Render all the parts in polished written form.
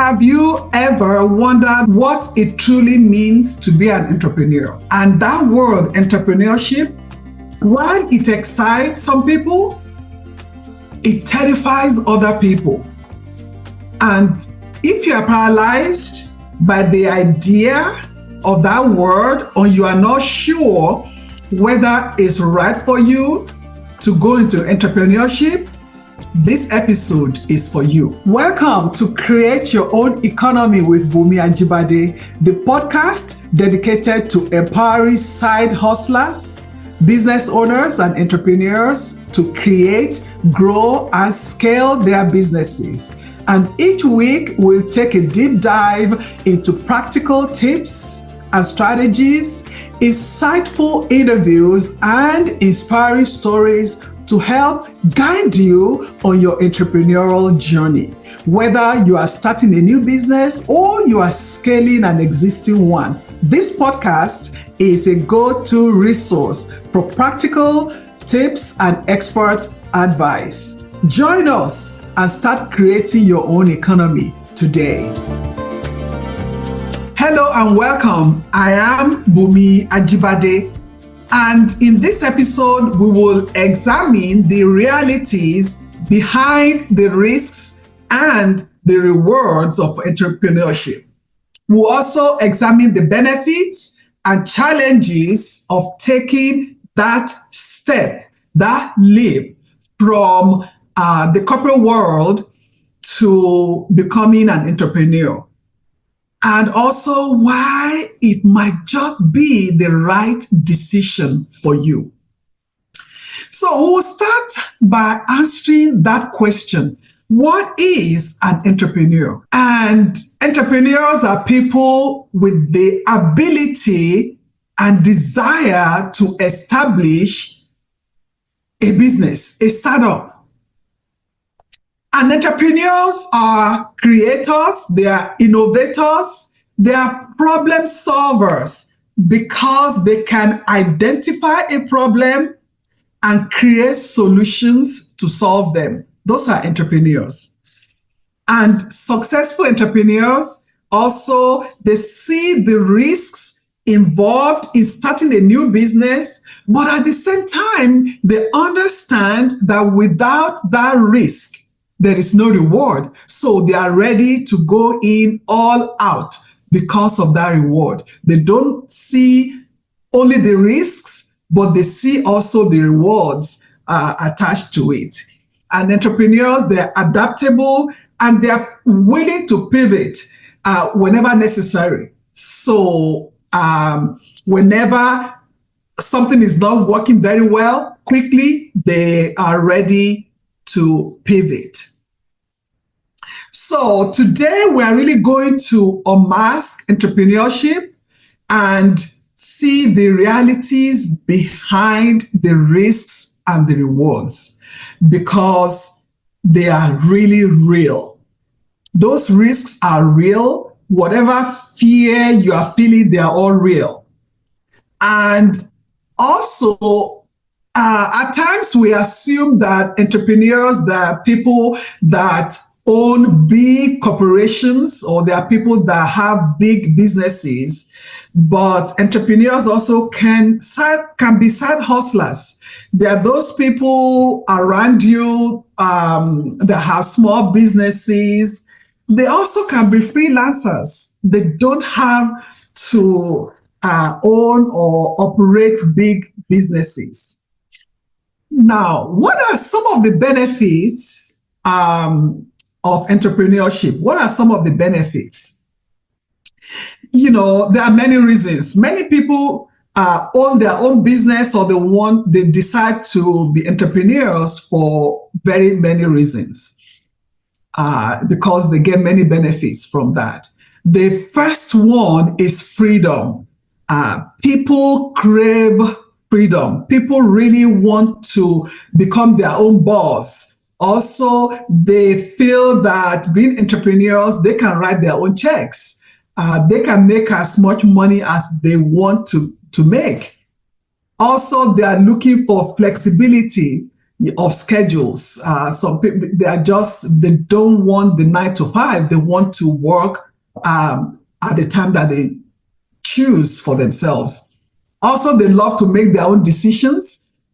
Have you ever wondered what it truly means to be an entrepreneur? And that word, entrepreneurship, while it excites some people, it terrifies other people. And if you are paralyzed by the idea of that word, or you are not sure whether it's right for you to go into entrepreneurship, this episode is for you. Welcome to Create Your Own Economy with Bunmi Ajibade, the podcast dedicated to empowering side hustlers, business owners, and entrepreneurs to create, grow, and scale their businesses. And each week, we'll take a deep dive into practical tips and strategies, insightful interviews, and inspiring stories to help guide you on your entrepreneurial journey. Whether you are starting a new business or you are scaling an existing one, this podcast is a go-to resource for practical tips and expert advice. Join us and start creating your own economy today. Hello and welcome. I am Bunmi Ajibade. And in this episode, we will examine the realities behind the risks and the rewards of entrepreneurship. We'll also examine the benefits and challenges of taking that step, that leap from the corporate world to becoming an entrepreneur. And also why it might just be the right decision for you. So we'll start by answering that question. What is an entrepreneur? And entrepreneurs are people with the ability and desire to establish a business, a startup. And entrepreneurs are creators, they are innovators, they are problem solvers because they can identify a problem and create solutions to solve them. Those are entrepreneurs. And successful entrepreneurs also, they see the risks involved in starting a new business, but at the same time, they understand that without that risk, there is no reward. So they are ready to go in all out because of that reward. They don't see only the risks, but they see also the rewards attached to it. And entrepreneurs, they're adaptable and they're willing to pivot whenever necessary. So whenever something is not working very well, quickly, they are ready to pivot. So today we are really going to unmask entrepreneurship and see the realities behind the risks and the rewards because they are really real. Those risks are real. Whatever fear you are feeling, they are all real. And also, at times we assume that entrepreneurs, that are people that own big corporations or there are people that have big businesses, but entrepreneurs also can be side hustlers. There are those people around you that have small businesses. They also can be freelancers. They don't have to own or operate big businesses. Now, what are some of the benefits of entrepreneurship? What are some of the benefits? You know, there are many reasons. Many people own their own business or they decide to be entrepreneurs for very many reasons because they get many benefits from that. The first one is freedom. People crave freedom. People really want to become their own boss. Also, they feel that being entrepreneurs, they can write their own checks. They can make as much money as they want to make. Also, they are looking for flexibility. of schedules. Some people, they don't want the 9 to 5. They want to work at the time that they choose for themselves. Also, they love to make their own decisions.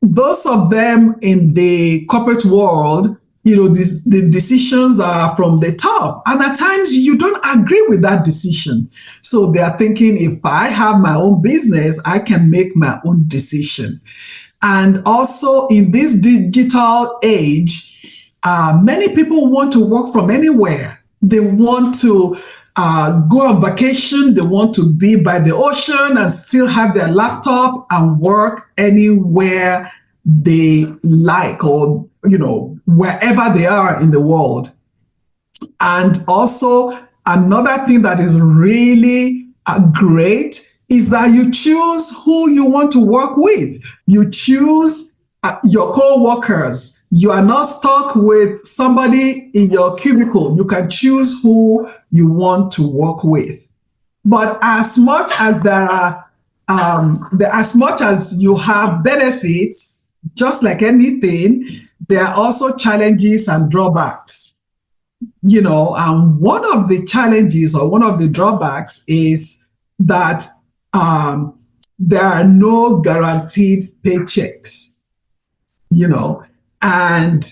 Those of them in the corporate world, the decisions are from the top. And at times you don't agree with that decision. So they are thinking, if I have my own business, I can make my own decision. And also in this digital age, many people want to work from anywhere. They want to go on vacation. They want to be by the ocean and still have their laptop and work anywhere they like, or wherever they are in the world. And also another thing that is really great is that you choose who you want to work with. You choose your co-workers. You are not stuck with somebody in your cubicle. You can choose who you want to work with. But as much as as much as you have benefits, just like anything, there are also challenges and drawbacks. And one of the challenges or one of the drawbacks is that there are no guaranteed paychecks, and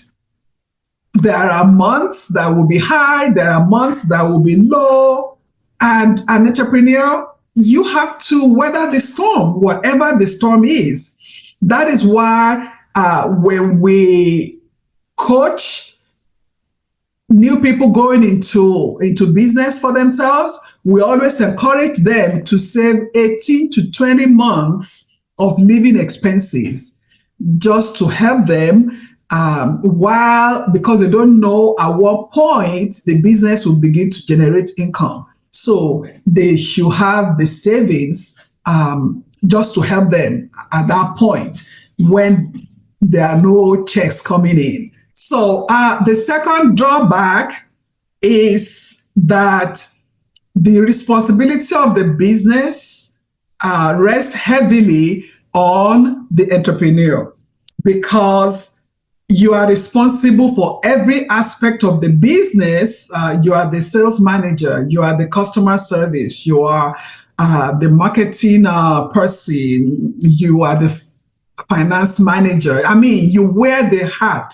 there are months that will be high, there are months that will be low, and an entrepreneur, you have to weather the storm, whatever the storm is. That is why when we coach new people going into business for themselves, we always encourage them to save 18 to 20 months of living expenses just to help them because they don't know at what point the business will begin to generate income. So they should have the savings just to help them at that point when there are no checks coming in. So the second drawback is that the responsibility of the business rests heavily on the entrepreneur, because you are responsible for every aspect of the business. You are the sales manager, you are the customer service, you are the marketing person, you are the finance manager. I mean, you wear the hat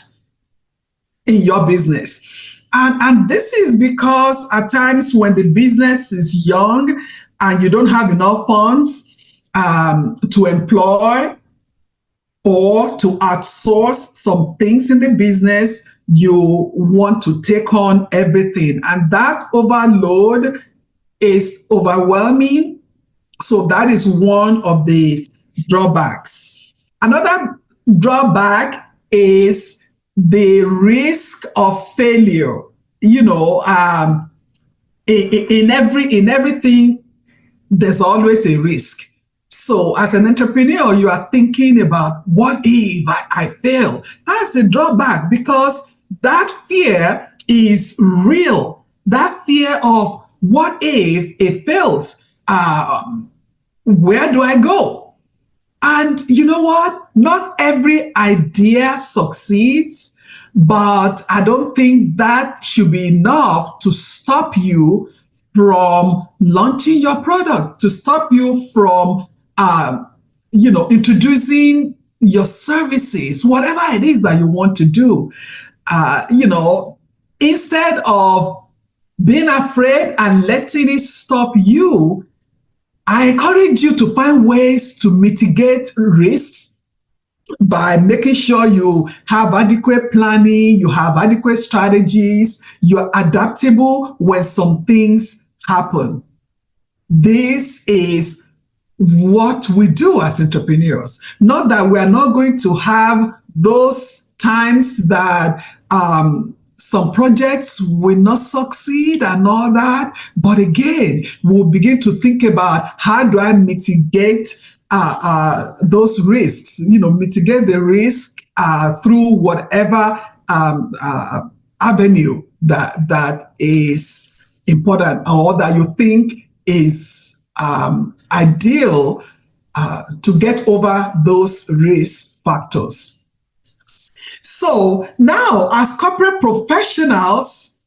in your business. And this is because at times when the business is young and you don't have enough funds to employ or to outsource some things in the business, you want to take on everything. And that overload is overwhelming. So that is one of the drawbacks. Another drawback is the risk of failure. In everything, there's always a risk. So as an entrepreneur, you are thinking about, what if I fail? That's a drawback, because that fear is real. That fear of, what if it fails? Where do I go? And you know what? Not every idea succeeds, but I don't think that should be enough to stop you from launching your product, to stop you from, introducing your services, whatever it is that you want to do. Instead of being afraid and letting it stop you, I encourage you to find ways to mitigate risks by making sure you have adequate planning, you have adequate strategies, you're adaptable when some things happen. This is what we do as entrepreneurs. Not that we are not going to have those times that some projects will not succeed and all that. But again, we'll begin to think about, how do I mitigate those risks? Mitigate the risk through whatever avenue that is important or that you think is ideal to get over those risk factors. So now, as corporate professionals,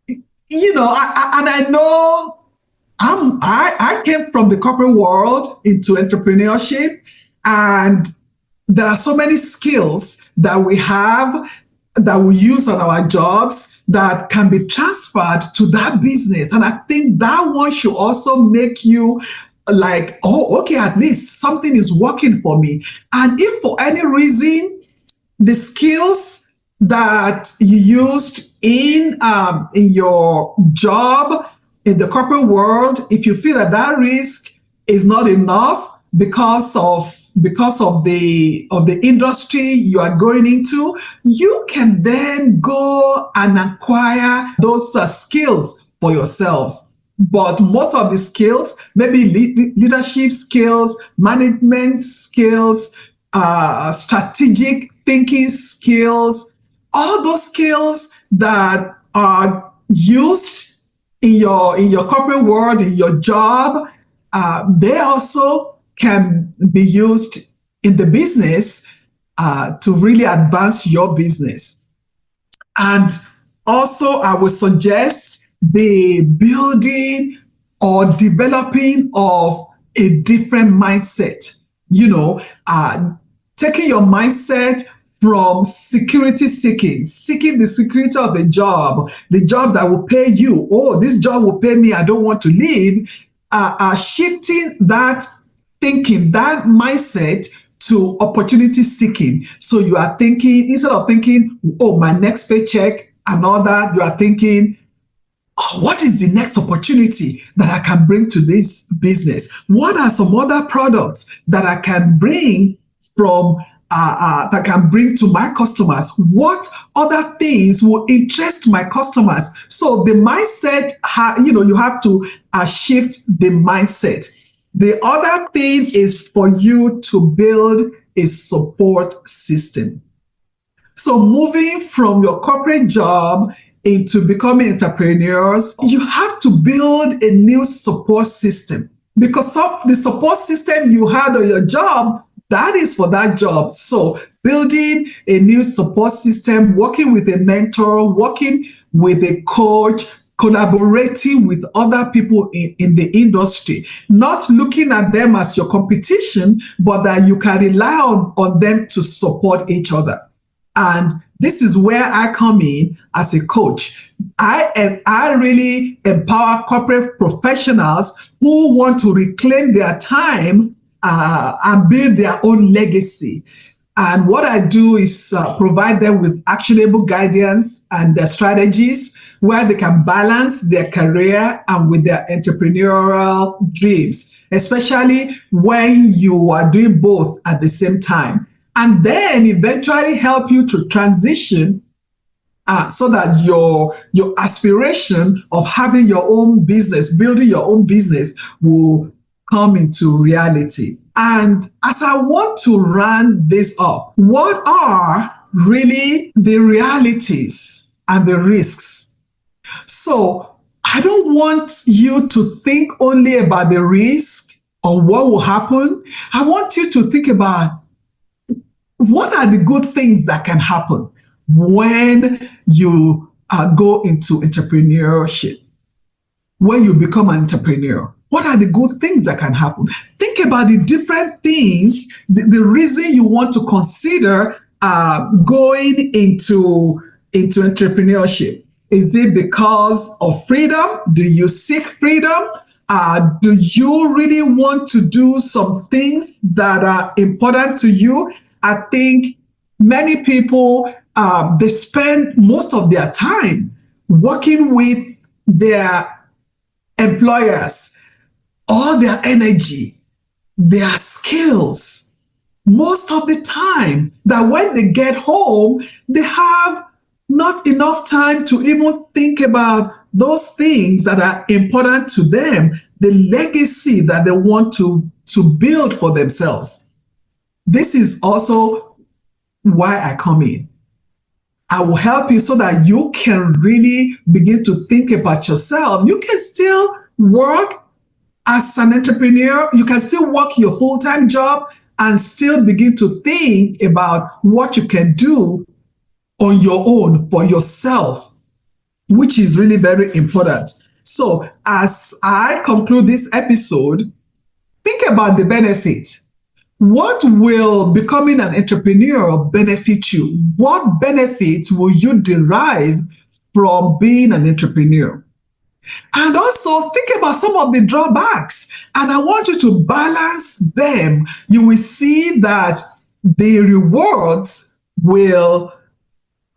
and I know I came from the corporate world into entrepreneurship, and there are so many skills that we have that we use on our jobs that can be transferred to that business. And I think that one should also make you like, oh, okay, at least something is working for me. And if for any reason the skills that you used in your job in the corporate world, if you feel that that risk is not enough because of the industry you are going into, you can then go and acquire those skills for yourselves. But most of the skills, maybe leadership skills, management skills, strategic thinking skills, all those skills that are used in your corporate world, in your job, they also can be used in the business to really advance your business. And also, I would suggest the building or developing of a different mindset. Taking your mindset from security seeking the security of the job that will pay you. Oh, this job will pay me, I don't want to leave. Shifting that thinking, that mindset to opportunity seeking. So you are thinking, instead of thinking, oh, my next paycheck and all that, you are thinking, oh, what is the next opportunity that I can bring to this business? What are some other products that I can bring to my customers? What other things will interest my customers? So the mindset, you have to shift the mindset. The other thing is for you to build a support system. So moving from your corporate job into becoming entrepreneurs, you have to build a new support system, because the support system you had on your job, that is for that job. So building a new support system, working with a mentor, working with a coach, collaborating with other people in the industry, not looking at them as your competition, but that you can rely on them to support each other. And this is where I come in as a coach. I really empower corporate professionals who want to reclaim their time and build their own legacy. And what I do is provide them with actionable guidance and their strategies where they can balance their career and with their entrepreneurial dreams, especially when you are doing both at the same time. And then eventually help you to transition so that your aspiration of having your own business, building your own business, will come into reality. And as I want to round this up, what are really the realities and the risks? So I don't want you to think only about the risk or what will happen. I want you to think about what are the good things that can happen when you go into entrepreneurship, when you become an entrepreneur. What are the good things that can happen? Think about the different things, the reason you want to consider going into entrepreneurship. Is it because of freedom? Do you seek freedom? Do you really want to do some things that are important to you? I think many people, they spend most of their time working with their employers, all their energy, their skills, most of the time, that when they get home, they have not enough time to even think about those things that are important to them, the legacy that they want to build for themselves. This is also why I come in. I will help you so that you can really begin to think about yourself. You can still work As an entrepreneur, you can still work your full-time job and still begin to think about what you can do on your own for yourself, which is really very important. So as I conclude this episode, think about the benefit. What will becoming an entrepreneur benefit you? What benefits will you derive from being an entrepreneur? And also think about some of the drawbacks. And I want you to balance them. You will see that the rewards will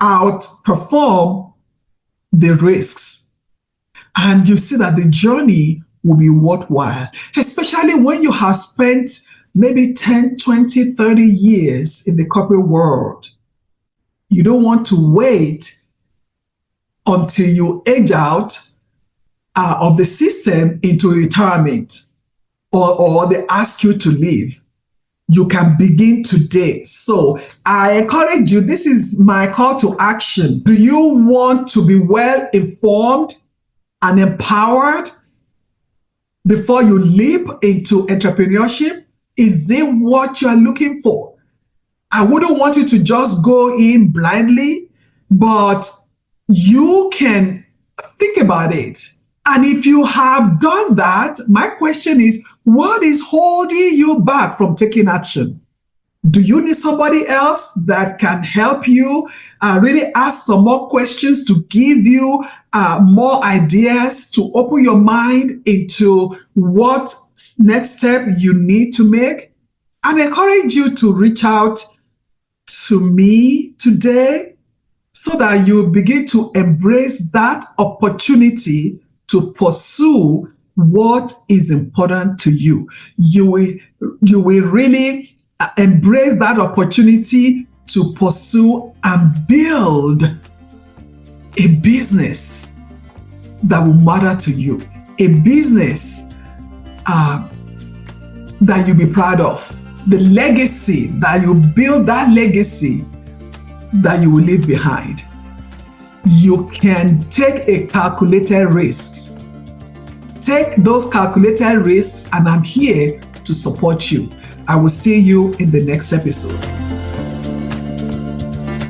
outperform the risks. And you see that the journey will be worthwhile, especially when you have spent maybe 10, 20, 30 years in the corporate world. You don't want to wait until you age out of the system into retirement, or they ask you to leave. You can begin today. So I encourage you, this is my call to action. Do you want to be well informed and empowered before you leap into entrepreneurship? Is it what you are looking for? I wouldn't want you to just go in blindly, but you can think about it. And if you have done that, my question is, what is holding you back from taking action? Do you need somebody else that can help you really ask some more questions to give you more ideas, to open your mind into what next step you need to make? I encourage you to reach out to me today so that you begin to embrace that opportunity to pursue what is important to you. You will really embrace that opportunity to pursue and build a business that will matter to you, a business that you'll be proud of, the legacy that you build, that legacy that you will leave behind. You can take a calculated risk. Take those calculated risks, and I'm here to support you. I will see you in the next episode.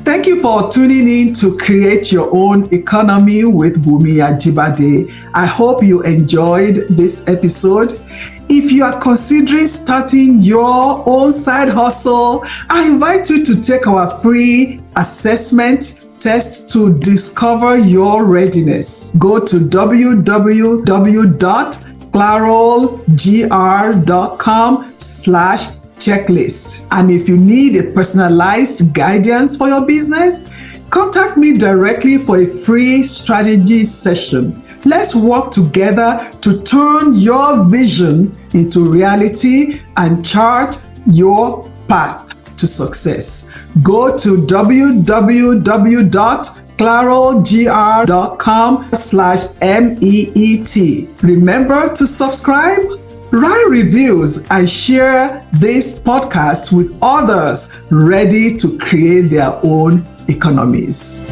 Thank you for tuning in to Create Your Own Economy with Bunmi Ajibade. I hope you enjoyed this episode. If you are considering starting your own side hustle, I invite you to take our free assessment test to discover your readiness. Go to www.clarolegr.com/checklist. And if you need a personalized guidance for your business, contact me directly for a free strategy session. Let's work together to turn your vision into reality and chart your path to success. Go to www.clarolegr.com/MEET. Remember to subscribe, write reviews, and share this podcast with others ready to create their own economies.